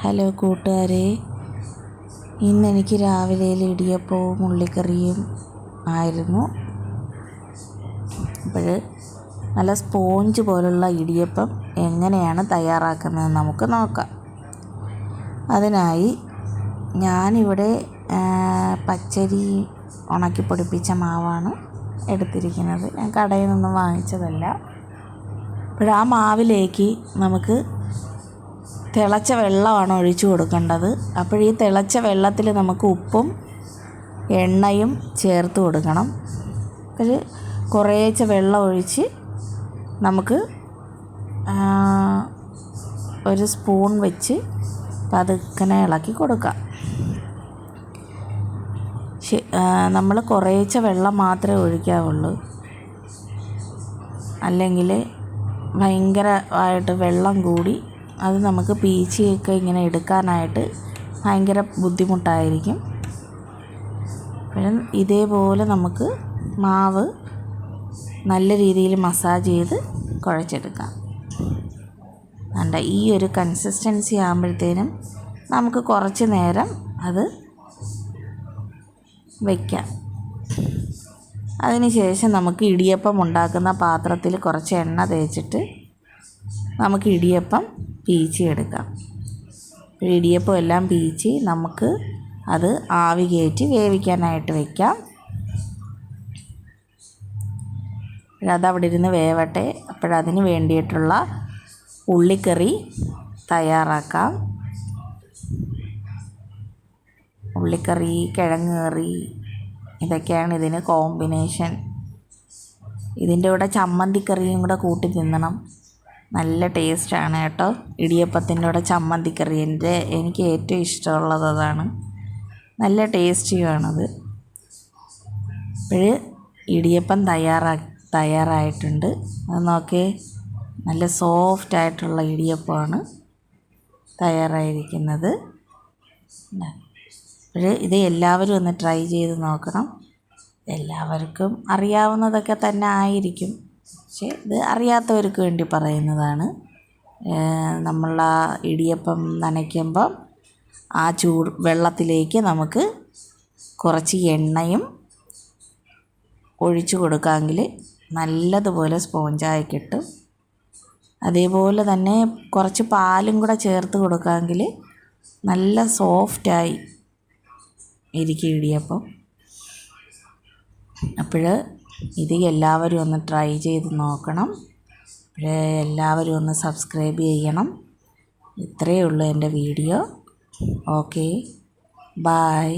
Hello കൂട്ടുകാരെ, ഇന്നെനിക്ക് രാവിലെയിൽ ഇടിയപ്പവും ഉള്ളിക്കറിയും ആയിരുന്നു. അപ്പോൾ നല്ല സ്പോഞ്ച് പോലുള്ള ഇടിയപ്പം എങ്ങനെയാണ് തയ്യാറാക്കുന്നതെന്ന് നമുക്ക് നോക്കാം. അതിനായി ഞാനിവിടെ പച്ചരി ഉണക്കി പൊടിപ്പിച്ച മാവാണ് എടുത്തിരിക്കുന്നത്. ഞാൻ കടയിൽ നിന്നും വാങ്ങിച്ചതല്ല. അപ്പോൾ ആ മാവിലേക്ക് നമുക്ക് തിളച്ച വെള്ളമാണ് ഒഴിച്ചു കൊടുക്കേണ്ടത്. അപ്പോൾ ഈ തിളച്ച വെള്ളത്തിൽ നമുക്ക് ഉപ്പും എണ്ണയും ചേർത്ത് കൊടുക്കണം. ഒരു കുറേശ്ശെ വെള്ളം ഒഴിച്ച് നമുക്ക് ഒരു സ്പൂൺ വെച്ച് പതുക്കനെ ഇളക്കി കൊടുക്കാം. നമ്മൾ കുറേശ്ശെ വെള്ളം മാത്രമേ ഒഴിക്കാവുള്ളൂ, അല്ലെങ്കിൽ ഭയങ്കരമായിട്ട് വെള്ളം കൂടി അത് നമുക്ക് പീച്ചിയൊക്കെ ഇങ്ങനെ എടുക്കാനായിട്ട് ഭയങ്കര ബുദ്ധിമുട്ടായിരിക്കും. ഇതേപോലെ നമുക്ക് മാവ് നല്ല രീതിയിൽ മസാജ് ചെയ്ത് കുഴച്ചെടുക്കാം. ഈ ഒരു കൺസിസ്റ്റൻസി ആകുമ്പോഴത്തേനും നമുക്ക് കുറച്ച് നേരം അത് വയ്ക്കാം. അതിനുശേഷം നമുക്ക് ഇടിയപ്പം ഉണ്ടാക്കുന്ന പാത്രത്തിൽ കുറച്ച് എണ്ണ തേച്ചിട്ട് നമുക്ക് ഇടിയപ്പം പീച്ചിയെടുക്കാം. ഇടിയപ്പം എല്ലാം പീച്ചി നമുക്ക് അത് ആവി കയറ്റി വേവിക്കാനായിട്ട് വയ്ക്കാം. അതവിടെ ഇരുന്ന് വേവട്ടെ. അപ്പോഴതിന് വേണ്ടിയിട്ടുള്ള ഉള്ളിക്കറി തയ്യാറാക്കാം. ഉള്ളിക്കറി, കിഴങ്ങ് കറി, ഇതൊക്കെയാണ് ഇതിന് കോമ്പിനേഷൻ. ഇതിൻ്റെ കൂടെ ചമ്മന്തിക്കറിയും കൂടെ കൂട്ടി തിന്നണം. നല്ല ടേസ്റ്റാണ് കേട്ടോ. ഇടിയപ്പത്തിൻ്റെ കൂടെ ചമ്മന്തിക്കറി എനിക്ക് ഏറ്റവും ഇഷ്ടമുള്ളത് അതാണ്. നല്ല ടേസ്റ്റിയുമാണത്. അപ്പോൾ ഇടിയപ്പം തയ്യാറായിട്ടുണ്ട്. അത് നോക്കേ, നല്ല സോഫ്റ്റായിട്ടുള്ള ഇടിയപ്പമാണ് തയ്യാറായിരിക്കുന്നത്. അപ്പോൾ ഇത് എല്ലാവരും ഒന്ന് ട്രൈ ചെയ്ത് നോക്കണം. എല്ലാവർക്കും അറിയാവുന്നതൊക്കെ തന്നെ ആയിരിക്കും, പക്ഷേ ഇത് അറിയാത്തവർക്ക് വേണ്ടി പറയുന്നതാണ്. നമ്മൾ ആ ഇടിയപ്പം നനയ്ക്കുമ്പം ആ വെള്ളത്തിലേക്ക് നമുക്ക് കുറച്ച് എണ്ണയും ഒഴിച്ചു കൊടുക്കാമെങ്കിൽ നല്ലതുപോലെ സ്പോഞ്ചായി കിട്ടും. അതേപോലെ തന്നെ കുറച്ച് പാലും കൂടെ ചേർത്ത് കൊടുക്കാമെങ്കിൽ നല്ല സോഫ്റ്റായി ഇരിക്കും ഇടിയപ്പം. അപ്പോൾ ഇത് എല്ലാവരും ഒന്ന് ട്രൈ ചെയ്ത് നോക്കണം. എല്ലാവരും ഒന്ന് സബ്സ്ക്രൈബ് ചെയ്യണം. ഇത്രയേ ഉള്ളൂ എൻ്റെ വീഡിയോ. Okay, by.